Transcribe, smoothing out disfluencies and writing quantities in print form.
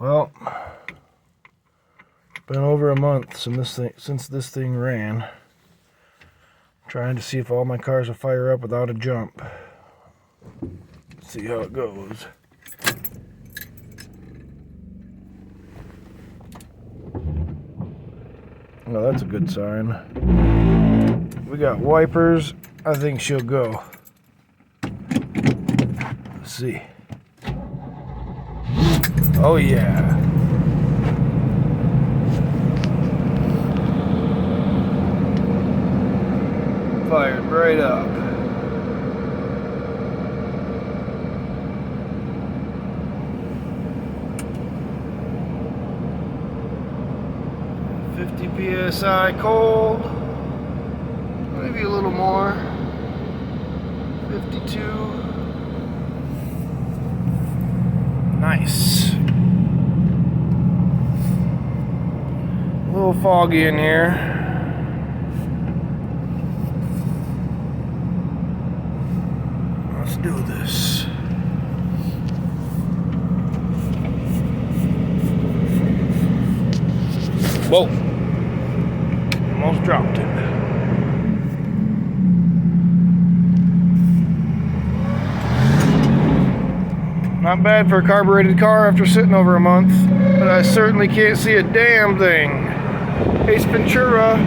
Well, it's been over a month since this thing ran. Trying to see if all my cars will fire up without a jump. See how it goes. Well, that's a good sign. We got wipers. I think she'll go. Let's see. Oh yeah. Fired right up. PSI cold, maybe a little more. 52. Nice. A little foggy in here. Let's do this. Whoa. Almost dropped it. Not bad for a carbureted car after sitting over a month, but I certainly can't see a damn thing. Ace Ventura.